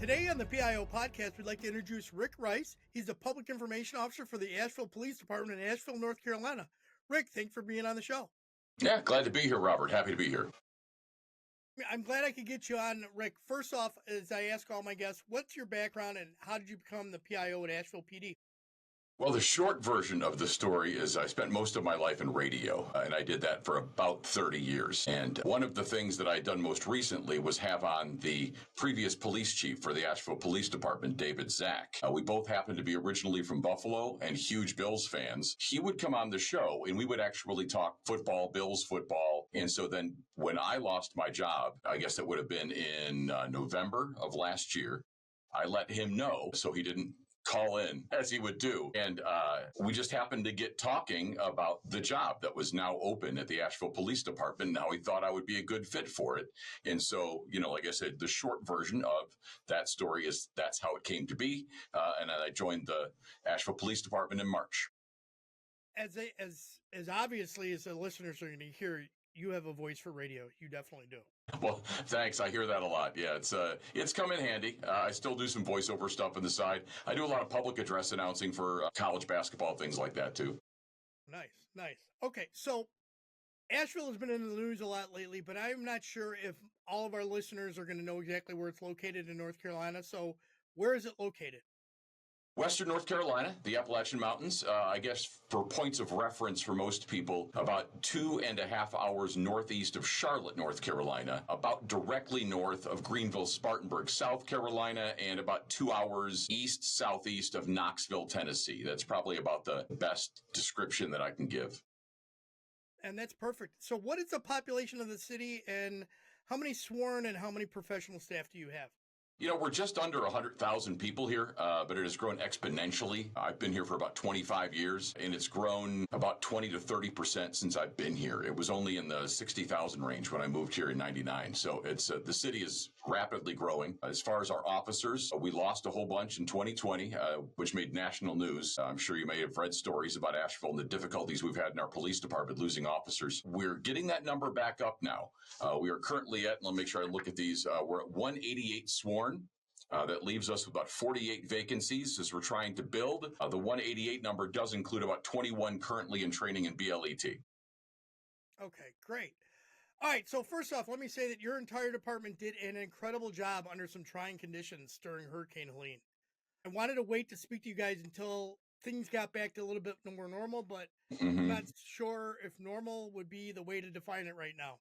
Today on the PIO podcast, we'd like to introduce Rick Rice. He's the Public Information Officer for the Asheville Police Department in Asheville, North Carolina. Rick, thanks for being on the show. Yeah, glad to be here, Robert. Happy to be here. I'm glad I could get you on, Rick. First off, as I ask all my guests, what's your background and how did you become the PIO at Asheville PD? Well, the short version of the story is I spent most of my life in radio, and I did that for about 30 years. And one of the things that I'd done most recently was have on the previous police chief for the Asheville Police Department, David Zach. We both happened to be originally from Buffalo and huge Bills fans. He would come on the show, and we would actually talk football, Bills football. And so then when I lost my job, I guess it would have been in November of last year, I let him know so he didn't call in as he would do. And we just happened to get talking about the job that was now open at the Asheville Police Department. Now he thought I would be a good fit for it. And so, like I said, the short version of that story is that's how it came to be. And I joined the Asheville Police Department in March. As obviously as the listeners are going to hear, you have a voice for radio. You definitely do. Well, thanks. I hear that a lot. Yeah, it's come in handy. I still do some voiceover stuff on the side. I do a lot of public address announcing for college basketball, things like that, too. Nice. Okay, so Asheville has been in the news a lot lately, but I'm not sure if all of our listeners are going to know exactly where it's located in North Carolina. So where is it located? Western North Carolina, the Appalachian Mountains, I guess for points of reference for most people, about 2.5 hours northeast of Charlotte, North Carolina, about directly north of Greenville, Spartanburg, South Carolina, and about 2 hours southeast of Knoxville, Tennessee. That's probably about the best description that I can give. And that's perfect. So what is the population of the city and how many sworn and how many professional staff do you have? We're just under 100,000 people here, but it has grown exponentially. I've been here for about 25 years, and it's grown about 20 to 30% since I've been here. It was only in the 60,000 range when I moved here in 99. So it's the city is rapidly growing. As far as our officers, we lost a whole bunch in 2020, which made national news. I'm sure you may have read stories about Asheville and the difficulties we've had in our police department losing officers. We're getting that number back up now. We are currently at, let me make sure I look at these, we're at 188 sworn. That leaves us with about 48 vacancies as we're trying to build. The 188 number does include about 21 currently in training in BLET. Okay, great. All right, so first off, let me say that your entire department did an incredible job under some trying conditions during Hurricane Helene. I wanted to wait to speak to you guys until things got back to a little bit more normal, but I'm not sure if normal would be the way to define it right now.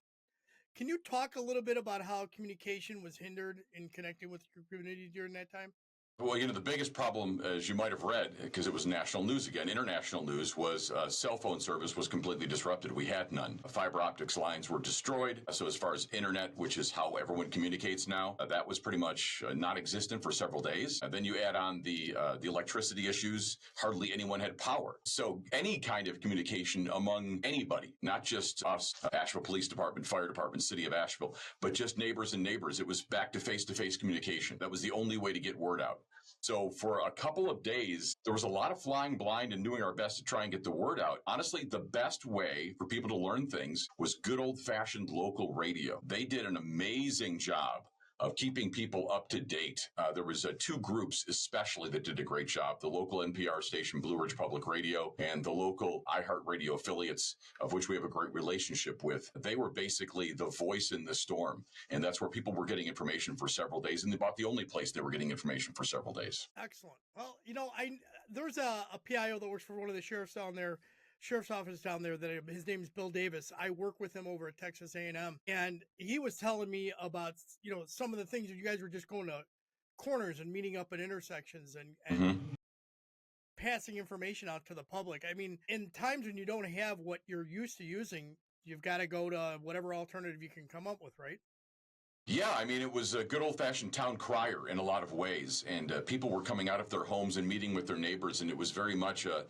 Can you talk a little bit about how communication was hindered in connecting with your community during that time? Well, the biggest problem, as you might have read, because it was national news again, international news, was cell phone service was completely disrupted. We had none. Fiber optics lines were destroyed. So as far as internet, which is how everyone communicates now, that was pretty much non-existent for several days. And then you add on the electricity issues. Hardly anyone had power. So any kind of communication among anybody, not just us, Asheville Police Department, Fire Department, City of Asheville, but just neighbors and neighbors, it was back to face-to-face communication. That was the only way to get word out. So for a couple of days, there was a lot of flying blind and doing our best to try and get the word out. Honestly, the best way for people to learn things was good old-fashioned local radio. They did an amazing job of keeping people up to date. There was two groups especially that did a great job. The local NPR station, Blue Ridge Public Radio, and the local iHeartRadio affiliates, of which we have a great relationship with. They were basically the voice in the storm. And that's where people were getting information for several days. And about the only place they were getting information for several days. Excellent. Well, there's a PIO that works for one of the sheriff's office down there that his name is Bill Davis. I work with him over at Texas A&M, and he was telling me about, some of the things that you guys were just going to corners and meeting up at intersections and passing information out to the public. I mean, in times when you don't have what you're used to using, you've got to go to whatever alternative you can come up with, right? Yeah, I mean, it was a good old-fashioned town crier in a lot of ways, and people were coming out of their homes and meeting with their neighbors, and it was very much a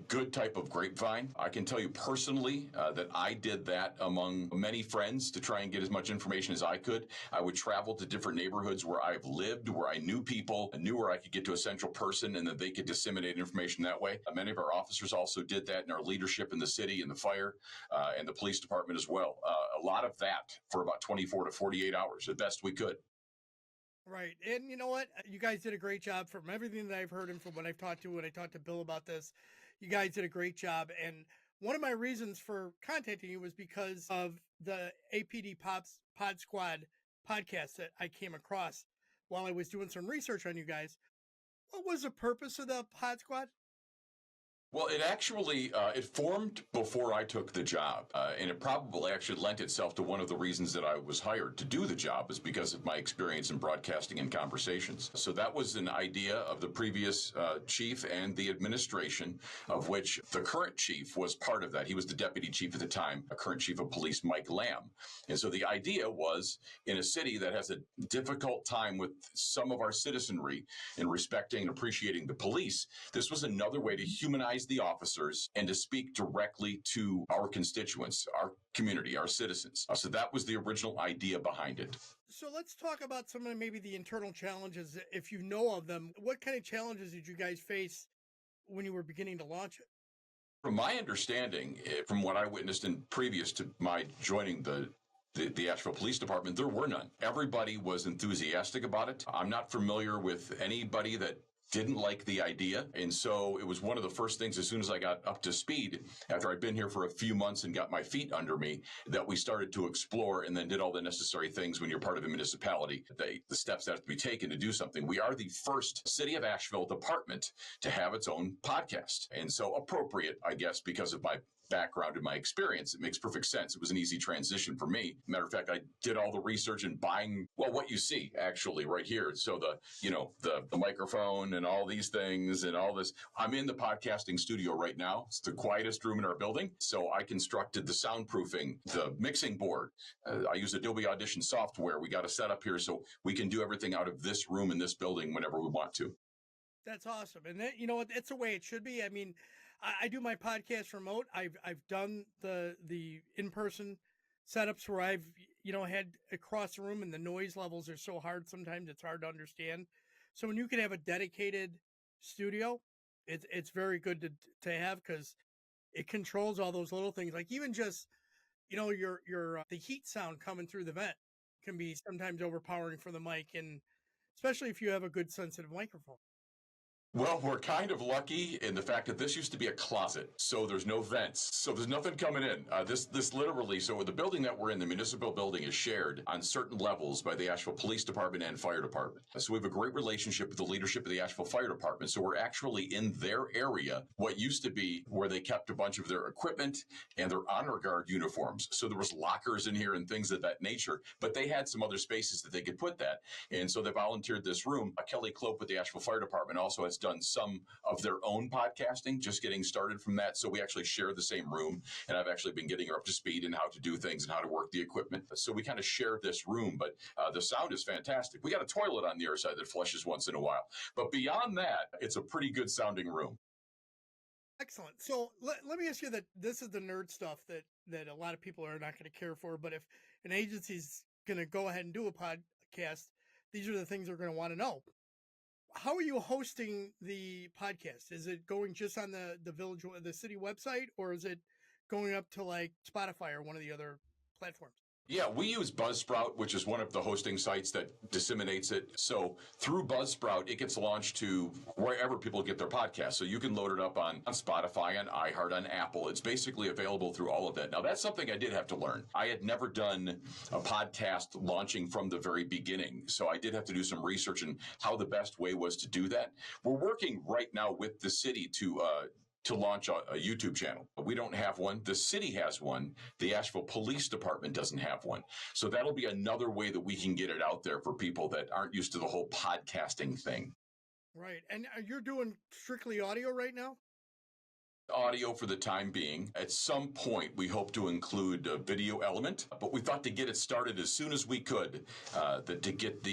good type of grapevine. I can tell you personally that I did that among many friends to try and get as much information as I could. I would travel to different neighborhoods where I've lived, where I knew people, and knew where I could get to a central person and that they could disseminate information that way. Many of our officers also did that in our leadership in the city, in the fire, and the police department as well. A lot of that for about 24 to 48 hours, the best we could. Right. And you know what? You guys did a great job from everything that I've heard and from what I've talked to when I talked to Bill about this. You guys did a great job. And one of my reasons for contacting you was because of the APD Pod Squad podcast that I came across while I was doing some research on you guys. What was the purpose of the Pod Squad? Well, it actually it formed before I took the job, and it probably actually lent itself to one of the reasons that I was hired to do the job is because of my experience in broadcasting and conversations. So that was an idea of the previous chief and the administration, of which the current chief was part of that. He was the deputy chief at the time, a current chief of police, Mike Lamb. And so the idea was in a city that has a difficult time with some of our citizenry in respecting and appreciating the police, this was another way to humanize the officers and to speak directly to our constituents, our community, our citizens. So that was the original idea behind it. So let's talk about some of maybe the internal challenges, if you know of them. What kind of challenges did you guys face when you were beginning to launch it? From my understanding, from what I witnessed in previous to my joining the Asheville Police Department, there were none. Everybody was enthusiastic about it. I'm not familiar with anybody that didn't like the idea. And so it was one of the first things as soon as I got up to speed, after I'd been here for a few months and got my feet under me, that we started to explore and then did all the necessary things when you're part of a municipality, the steps that have to be taken to do something. We are the first City of Asheville department to have its own podcast. And so appropriate, I guess, because of my background and my experience, it makes perfect sense. It was an easy transition for me. Matter of fact, I did all the research and buying, well, what you see actually right here. So the microphone and all these things and all this. I'm in the podcasting studio right now. It's the quietest room in our building. So I constructed the soundproofing, the mixing board. I use Adobe Audition software. We got a setup here so we can do everything out of this room in this building whenever we want to. That's awesome. And that, you know what, it's the way it should be. I mean, I do my podcast remote. I've done the in-person setups where I've, had across the room, and the noise levels are so hard sometimes it's hard to understand. So when you can have a dedicated studio, it's very good to have, because it controls all those little things. Like even just, your the heat sound coming through the vent can be sometimes overpowering for the mic, and especially if you have a good sensitive microphone. Well, we're kind of lucky in the fact that this used to be a closet, so there's no vents, so there's nothing coming in. This literally, so the building that we're in, the municipal building, is shared on certain levels by the Asheville Police Department and Fire Department. So we have a great relationship with the leadership of the Asheville Fire Department. So we're actually in their area, what used to be where they kept a bunch of their equipment and their honor guard uniforms. So there was lockers in here and things of that nature, but they had some other spaces that they could put that. And so they volunteered this room. Kelly Clope with the Asheville Fire Department also has done some of their own podcasting, just getting started from that. So we actually share the same room, and I've actually been getting her up to speed in how to do things and how to work the equipment. So we kind of share this room, but the sound is fantastic. We got a toilet on the other side that flushes once in a while. But beyond that, it's a pretty good sounding room. Excellent. So let me ask you that this is the nerd stuff that a lot of people are not going to care for, but if an agency's going to go ahead and do a podcast, these are the things they're going to want to know. How are you hosting the podcast? Is it going just on the city website, or is it going up to like Spotify or one of the other platforms? Yeah, we use Buzzsprout, which is one of the hosting sites that disseminates it. So through Buzzsprout, it gets launched to wherever people get their podcasts. So you can load it up on Spotify, on iHeart, on Apple. It's basically available through all of that. Now, that's something I did have to learn. I had never done a podcast launching from the very beginning. So I did have to do some research on how the best way was to do that. We're working right now with the city to launch a YouTube channel. We don't have one. The city has one. The Asheville Police Department doesn't have one. So that'll be another way that we can get it out there for people that aren't used to the whole podcasting thing. Right. And you're doing strictly audio right now? Audio for the time being. At some point, we hope to include a video element, but we thought to get it started as soon as we could, to get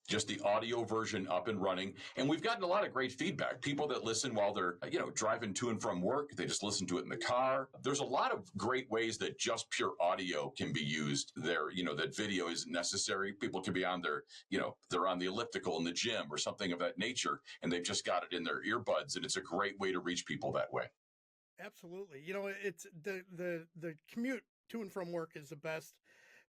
just the audio version up and running. And we've gotten a lot of great feedback. People that listen while they're, driving to and from work, they just listen to it in the car. There's a lot of great ways that just pure audio can be used there, that video isn't necessary. People can be on their, they're on the elliptical in the gym or something of that nature, and they've just got it in their earbuds, and it's a great way to reach people that way. Absolutely. It's the commute to and from work is the best.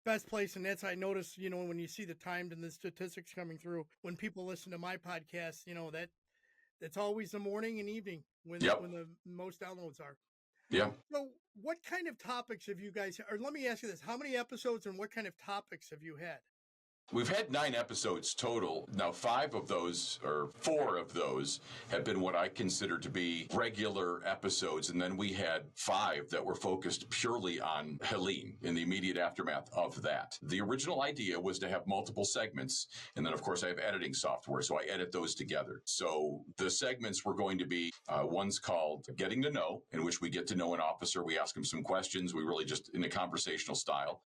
best place. And that's, I notice, when you see the times and the statistics coming through, when people listen to my podcast, that's always the morning and evening when Yep. when the most downloads are. Yeah. So what kind of topics have you guys, or let me ask you this, how many episodes and what kind of topics have you had? We've had 9 episodes total. Now, 4 of those have been what I consider to be regular episodes. And then we had 5 that were focused purely on Helene in the immediate aftermath of that. The original idea was to have multiple segments. And then, of course, I have editing software, so I edit those together. So the segments were going to be one's called Getting to Know, in which we get to know an officer. We ask him some questions. We really just in a conversational style.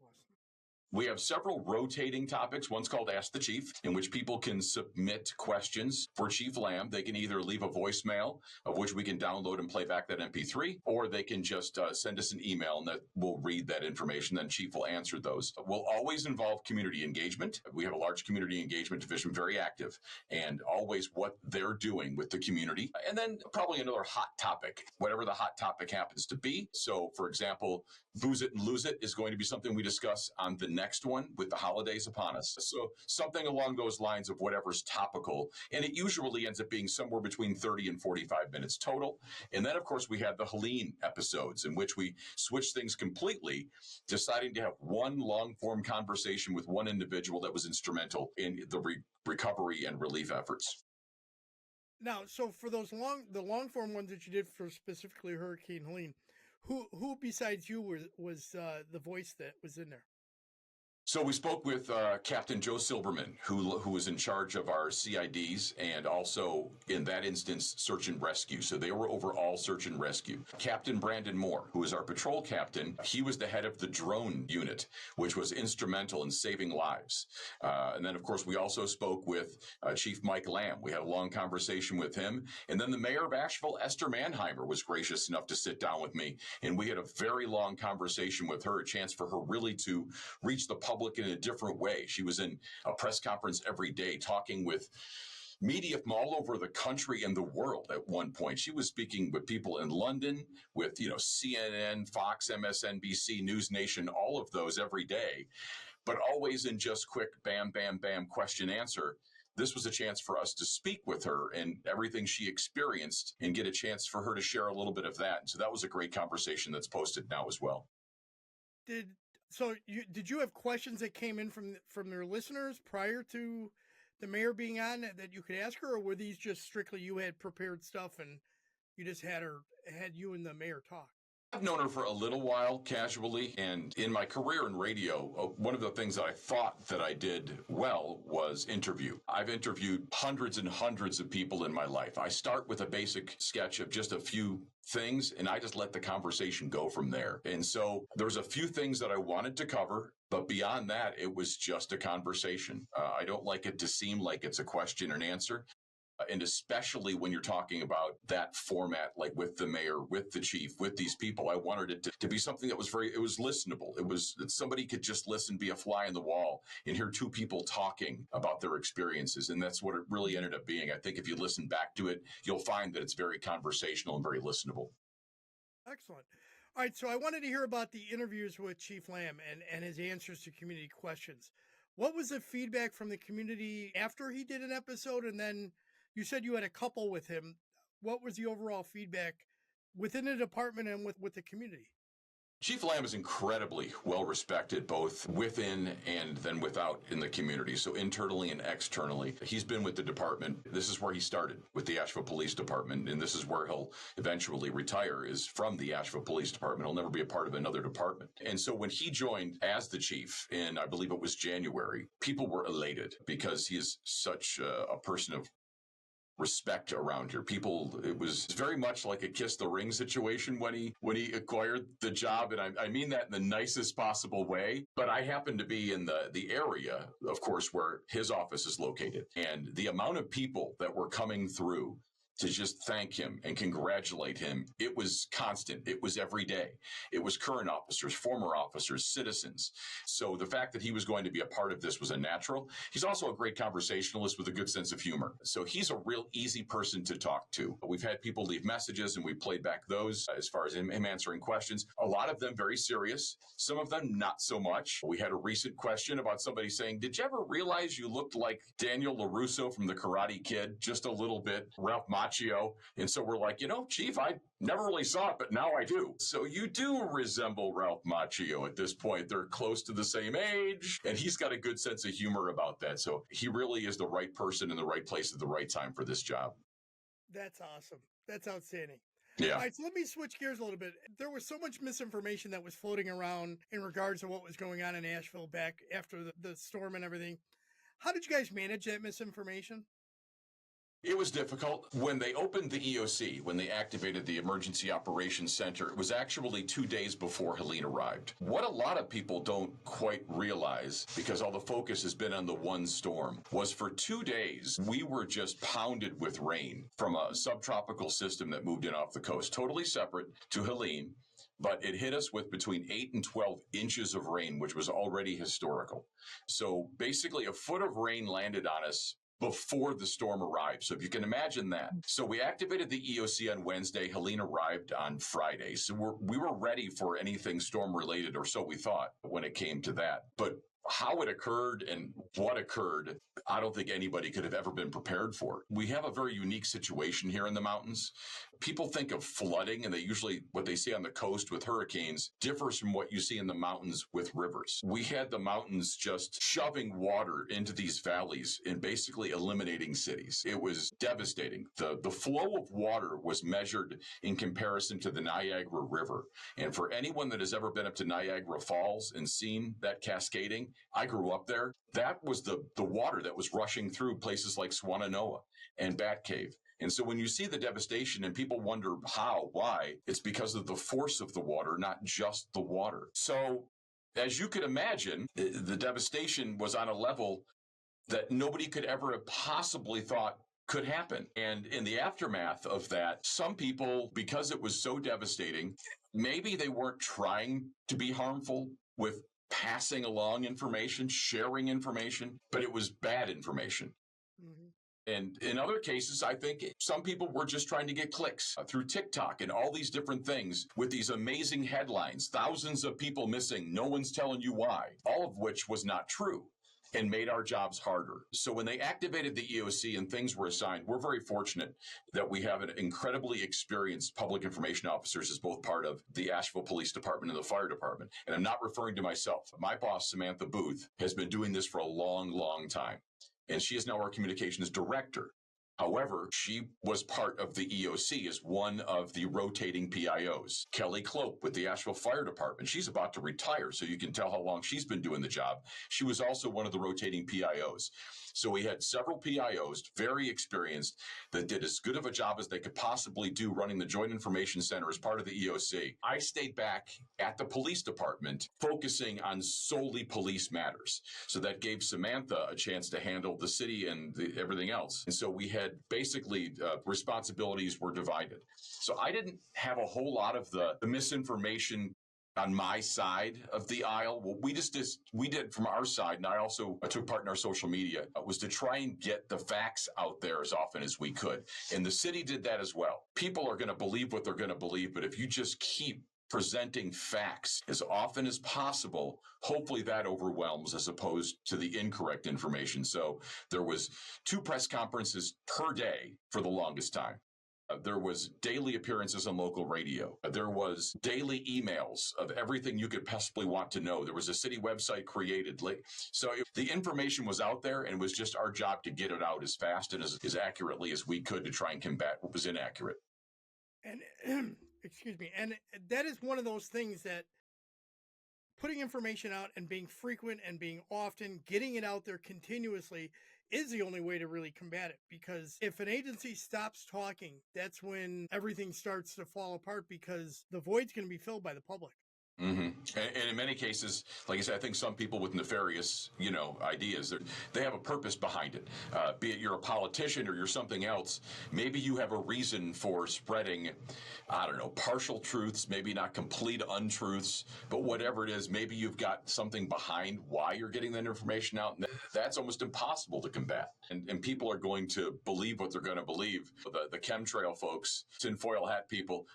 We have several rotating topics. One's called Ask the Chief, in which people can submit questions for Chief Lamb. They can either leave a voicemail, of which we can download and play back that MP3, or they can just send us an email and that we'll read that information. Then Chief will answer those. We'll always involve community engagement. We have a large community engagement division, very active, and always what they're doing with the community. And then probably another hot topic, whatever the hot topic happens to be. So, for example, Booze It and Lose It is going to be something we discuss on the next one with the holidays upon us. So something along those lines of whatever's topical. And it usually ends up being somewhere between 30 and 45 minutes total. And then, of course, we had the Helene episodes in which we switched things completely, deciding to have one long-form conversation with one individual that was instrumental in the recovery and relief efforts. Now, so for the long form ones that you did for specifically Hurricane Helene, who besides you was the voice that was in there? So we spoke with Captain Joe Silberman, who was in charge of our CIDs and also, in that instance, search and rescue. So they were over all search and rescue. Captain Brandon Moore, who is our patrol captain, he was the head of the drone unit, which was instrumental in saving lives. And then, of course, we also spoke with Chief Mike Lamb. We had a long conversation with him. And then the mayor of Asheville, Esther Mannheimer, was gracious enough to sit down with me. And we had a very long conversation with her, a chance for her really to reach the public in a different way. She was in a press conference every day talking with media from all over the country and the world at one point. She was speaking with people in London, with CNN, Fox, MSNBC, News Nation, all of those every day, but always in just quick bam, bam, bam, question, answer. This was a chance for us to speak with her and everything she experienced and get a chance for her to share a little bit of that. And so that was a great conversation that's posted now as well. Did you have questions that came in from their listeners prior to the mayor being on that you could ask her, or were these just strictly you had prepared stuff and you just had you and the mayor talk? I've known her for a little while casually, and in my career in radio, one of the things that I thought that I did well was interview. I've interviewed hundreds and hundreds of people in my life. I start with a basic sketch of just a few things, and I just let the conversation go from there. And so there's a few things that I wanted to cover, but beyond that, it was just a conversation. I don't like it to seem like it's a question and answer. And especially when you're talking about that format, like with the mayor, with the chief, with these people, I wanted it to be something that was it was listenable. It was that somebody could just listen, be a fly in the wall and hear two people talking about their experiences. And that's what it really ended up being. I think if you listen back to it, you'll find that it's very conversational and very listenable. Excellent. All right. So I wanted to hear about the interviews with Chief Lamb and his answers to community questions. What was the feedback from the community after he did an episode? And then you said you had a couple with him. What was the overall feedback within the department and with the community? Chief Lamb is incredibly well respected, both within and then without in the community. So internally and externally, he's been with the department. This is where he started with the Asheville Police Department. And this is where he'll eventually retire, is from the Asheville Police Department. He'll never be a part of another department. And so when he joined as the chief in, I believe it was January, people were elated because he is such a person of respect around here. People, it was very much like a kiss the ring situation when he acquired the job. And I mean that in the nicest possible way. But I happen to be in the area, of course, where his office is located. And the amount of people that were coming through to just thank him and congratulate him. It was constant. It was every day. It was current officers, former officers, citizens. So the fact that he was going to be a part of this was a natural. He's also a great conversationalist with a good sense of humor. So he's a real easy person to talk to. We've had people leave messages and we played back those as far as him answering questions. A lot of them very serious. Some of them not so much. We had a recent question about somebody saying, did you ever realize you looked like Daniel LaRusso from The Karate Kid? Just a little bit. Ralph Macchio. And so we're like, Chief, I never really saw it, but now I do. So you do resemble Ralph Macchio at this point. They're close to the same age, and he's got a good sense of humor about that. So he really is the right person in the right place at the right time for this job. That's awesome. That's outstanding. Yeah. All right, so let me switch gears a little bit. There was so much misinformation that was floating around in regards to what was going on in Asheville back after the storm and everything. How did you guys manage that misinformation? It was difficult. When they opened the EOC, when they activated the Emergency Operations Center, it was actually 2 days before Helene arrived. What a lot of people don't quite realize, because all the focus has been on the one storm, was for 2 days, we were just pounded with rain from a subtropical system that moved in off the coast, totally separate to Helene. But it hit us with between 8 and 12 inches of rain, which was already historical. So basically a foot of rain landed on us before the storm arrived. So if you can imagine that. So we activated the EOC on Wednesday. Helene arrived on Friday. So we were ready for anything storm related, or so we thought when it came to that. But how it occurred and what occurred, I don't think anybody could have ever been prepared for. We have a very unique situation here in the mountains. People think of flooding, and they usually, what they see on the coast with hurricanes differs from what you see in the mountains with rivers. We had the mountains just shoving water into these valleys and basically eliminating cities. It was devastating. The flow of water was measured in comparison to the Niagara River. And for anyone that has ever been up to Niagara Falls and seen that cascading, I grew up there. That was the water that was rushing through places like Swannanoa and Bat Cave. And so when you see the devastation and people wonder how, why, it's because of the force of the water, not just the water. So as you could imagine, the devastation was on a level that nobody could ever have possibly thought could happen. And in the aftermath of that, some people, because it was so devastating, maybe they weren't trying to be harmful with passing along information, sharing information, but it was bad information. Mm-hmm. And in other cases, I think some people were just trying to get clicks through TikTok and all these different things with these amazing headlines, thousands of people missing, no one's telling you why, all of which was not true and made our jobs harder. So when they activated the EOC and things were assigned, we're very fortunate that we have an incredibly experienced public information officers as both part of the Asheville Police Department and the Fire Department. And I'm not referring to myself. My boss, Samantha Booth, has been doing this for a long, long time. And she is now our communications director. However, she was part of the EOC as one of the rotating PIOs. Kelly Cloak with the Asheville Fire Department, she's about to retire, so you can tell how long she's been doing the job. She was also one of the rotating PIOs. So we had several PIOs, very experienced, that did as good of a job as they could possibly do running the Joint Information Center as part of the EOC. I stayed back at the police department focusing on solely police matters. So that gave Samantha a chance to handle the city and everything else. And so we had basically responsibilities were divided. So I didn't have a whole lot of the misinformation on my side of the aisle. What we did from our side, and I also took part in our social media, was to try and get the facts out there as often as we could. And the city did that as well. People are going to believe what they're going to believe, but if you just keep presenting facts as often as possible, hopefully that overwhelms as opposed to the incorrect information. So there was 2 press conferences per day for the longest time. There was daily appearances on local radio. There was daily emails of everything you could possibly want to know. There was a city website created. So the information was out there, and it was just our job to get it out as fast and as accurately as we could to try and combat what was inaccurate. And excuse me. And that is one of those things that putting information out and being frequent and being often, getting it out there continuously is the only way to really combat it. Because if an agency stops talking, that's when everything starts to fall apart, because the void's going to be filled by the public. And in many cases, like I said, I think some people with nefarious, ideas, they have a purpose behind it. Be it you're a politician or you're something else, maybe you have a reason for spreading, I don't know, partial truths, maybe not complete untruths, but whatever it is, maybe you've got something behind why you're getting that information out. And that's almost impossible to combat. And people are going to believe what they're going to believe. The chemtrail folks, tinfoil hat people,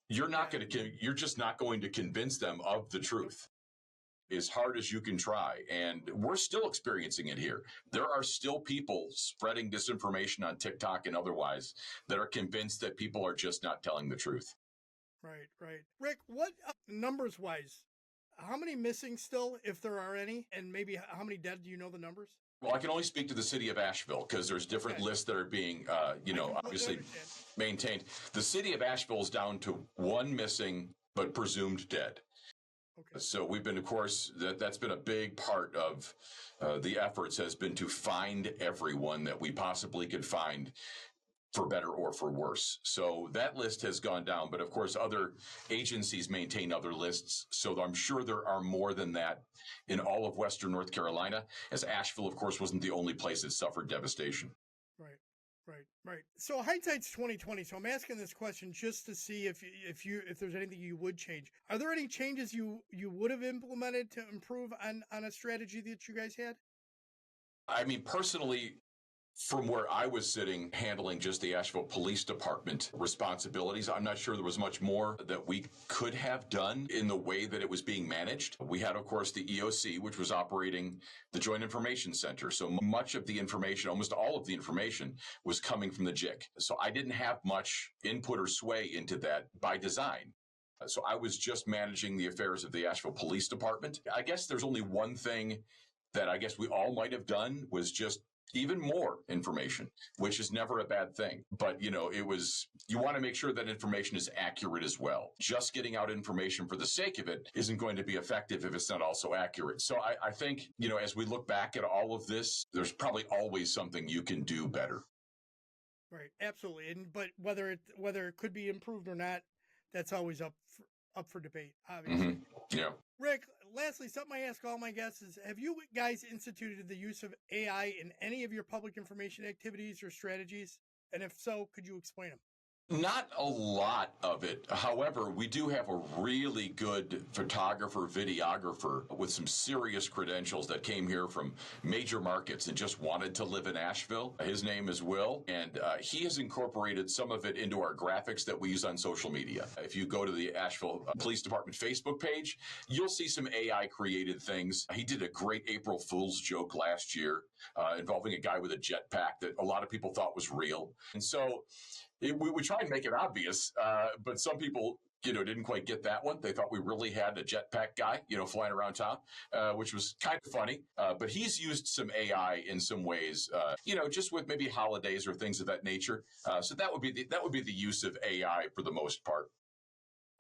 you're just not going to convince them of the truth as hard as you can try. And we're still experiencing it here. There are still people spreading disinformation on TikTok and otherwise that are convinced that people are just not telling the truth. Right. Rick, what numbers wise, how many missing still, if there are any, and maybe how many dead? Do you know the numbers? Well, I can only speak to the city of Asheville because there's different lists that are being, obviously maintained. The city of Asheville is down to one missing, but presumed dead. Okay. So we've been, of course, that's been a big part of the efforts has been to find everyone that we possibly could find, for better or for worse. So that list has gone down, but of course other agencies maintain other lists. So I'm sure there are more than that in all of Western North Carolina, as Asheville, of course, wasn't the only place that suffered devastation. Right. So hindsight's 2020. So I'm asking this question just to see if there's anything you would change. Are there any changes you would have implemented to improve on a strategy that you guys had? I mean, personally, from where I was sitting handling just the Asheville Police Department responsibilities, I'm not sure there was much more that we could have done in the way that it was being managed. We had, of course, the EOC, which was operating the Joint Information Center. So much of the information, almost all of the information, was coming from the JIC. So I didn't have much input or sway into that by design. So I was just managing the affairs of the Asheville Police Department. I guess there's only one thing that I guess we all might have done was just even more information, which is never a bad thing. But, you want to make sure that information is accurate as well. Just getting out information for the sake of it isn't going to be effective if it's not also accurate. So I think, as we look back at all of this, there's probably always something you can do better. Right. Absolutely. But whether it could be improved or not, that's always up for debate, obviously. Mm-hmm. Yeah. Rick, lastly, something I ask all my guests is, have you guys instituted the use of AI in any of your public information activities or strategies? And if so, could you explain them? Not a lot of it. However, we do have a really good photographer, videographer with some serious credentials that came here from major markets and just wanted to live in Asheville. His name is Will, and he has incorporated some of it into our graphics that we use on social media. If you go to the Asheville Police Department Facebook page, you'll see some AI created things. He did a great April Fool's joke last year involving a guy with a jetpack that a lot of people thought was real. And so we try and make it obvious, but some people, didn't quite get that one. They thought we really had a jetpack guy, flying around town, which was kind of funny. But he's used some AI in some ways, just with maybe holidays or things of that nature. So that would be the use of AI for the most part.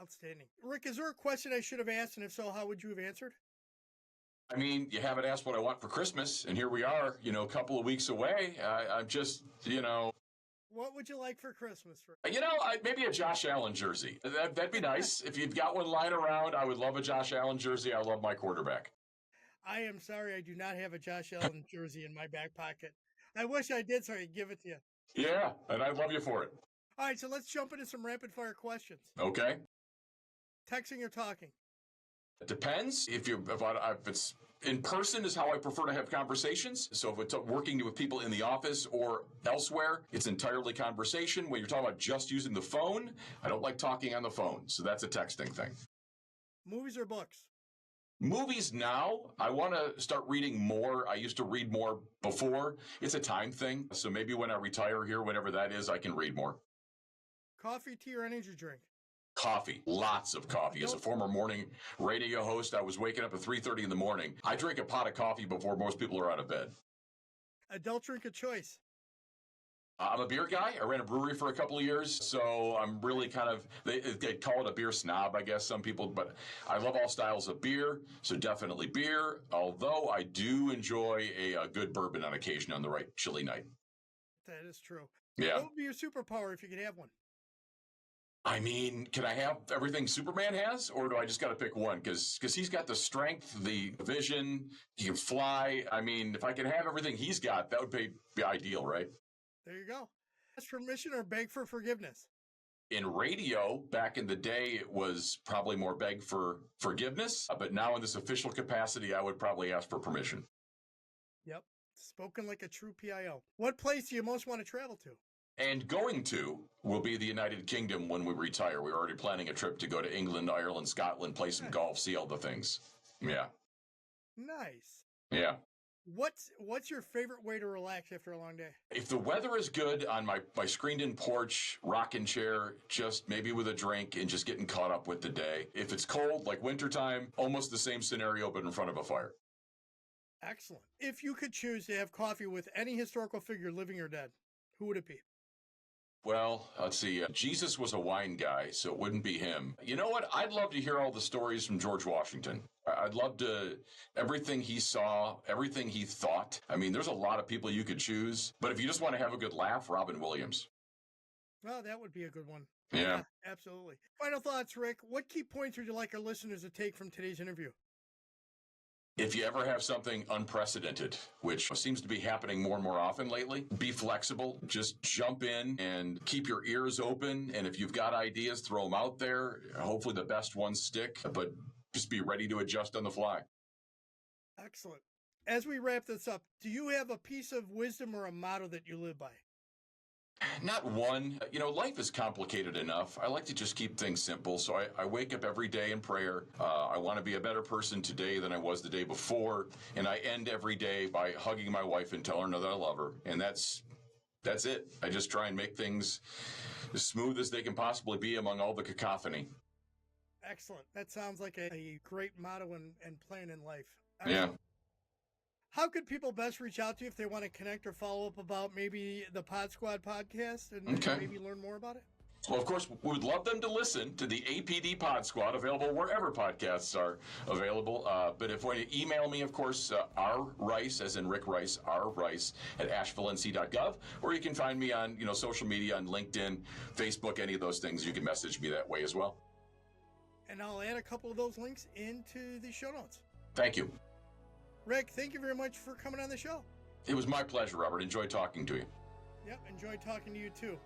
Outstanding. Rick, is there a question I should have asked? And if so, how would you have answered? I mean, you haven't asked what I want for Christmas, and here we are, a couple of weeks away. I'm just, What would you like for Christmas? Maybe a Josh Allen jersey. That'd be nice. If you've got one lying around, I would love a Josh Allen jersey. I love my quarterback. I am sorry I do not have a Josh Allen jersey in my back pocket. I wish I did, so I could give it to you. Yeah, and I'd love you for it. All right, so let's jump into some rapid-fire questions. Okay. Texting or talking? It depends. If it's in person is how I prefer to have conversations. So if it's working with people in the office or elsewhere, it's entirely conversation. When you're talking about just using the phone, I don't like talking on the phone. So that's a texting thing. Movies or books? Movies now. I want to start reading more. I used to read more before. It's a time thing. So maybe when I retire here, whatever that is, I can read more. Coffee, tea, or energy drink? Coffee, lots of coffee. As a former morning radio host, I was waking up at 3:30 in the morning. I drink a pot of coffee before most people are out of bed. Adult drink of choice? I'm a beer guy. I ran a brewery for a couple of years, so I'm really they call it a beer snob, I guess, some people, but I love all styles of beer, so definitely beer, although I do enjoy a good bourbon on occasion on the right chilly night. That is true. Yeah. What would be your superpower if you could have one? I mean, can I have everything Superman has, or do I just got to pick one? Because he's got the strength, the vision, he can fly. I mean, if I could have everything he's got, that would be ideal, right? There you go. Ask for permission or beg for forgiveness. In radio, back in the day, it was probably more beg for forgiveness. But now in this official capacity, I would probably ask for permission. Yep. Spoken like a true PIO. What place do you most want to travel to? And going to will be the United Kingdom when we retire. We're already planning a trip to go to England, Ireland, Scotland, play some golf, see all the things. Yeah. Nice. Yeah. What's your favorite way to relax after a long day? If the weather is good, on my screened-in porch, rocking chair, just maybe with a drink and just getting caught up with the day. If it's cold, like wintertime, almost the same scenario, but in front of a fire. Excellent. If you could choose to have coffee with any historical figure, living or dead, who would it be? Well, let's see. Jesus was a wine guy, so it wouldn't be him. You know what? I'd love to hear all the stories from George Washington. I'd love to, everything he saw, everything he thought. I mean, there's a lot of people you could choose, but if you just want to have a good laugh, Robin Williams. Well, that would be a good one. Yeah. Absolutely. Final thoughts, Rick. What key points would you like our listeners to take from today's interview? If you ever have something unprecedented, which seems to be happening more and more often lately, be flexible. Just jump in and keep your ears open. And if you've got ideas, throw them out there. Hopefully the best ones stick, but just be ready to adjust on the fly. Excellent. As we wrap this up, do you have a piece of wisdom or a motto that you live by? Not one. You know, life is complicated enough. I like to just keep things simple. So I wake up every day in prayer. I want to be a better person today than I was the day before. And I end every day by hugging my wife and telling her that I love her. And that's it. I just try and make things as smooth as they can possibly be among all the cacophony. Excellent. That sounds like a great motto and plan in life. Yeah. How could people best reach out to you if they want to connect or follow up about maybe the Pod Squad podcast and maybe learn more about it? Well, of course, we would love them to listen to the APD Pod Squad, available wherever podcasts are available. But if you want to email me, of course, rrice, as in Rick Rice, rrice at ashevillennc.gov, or you can find me on social media, on LinkedIn, Facebook, any of those things. You can message me that way as well. And I'll add a couple of those links into the show notes. Thank you. Rick, thank you very much for coming on the show. It was my pleasure, Robert. Enjoyed talking to you. Yep, enjoyed talking to you too.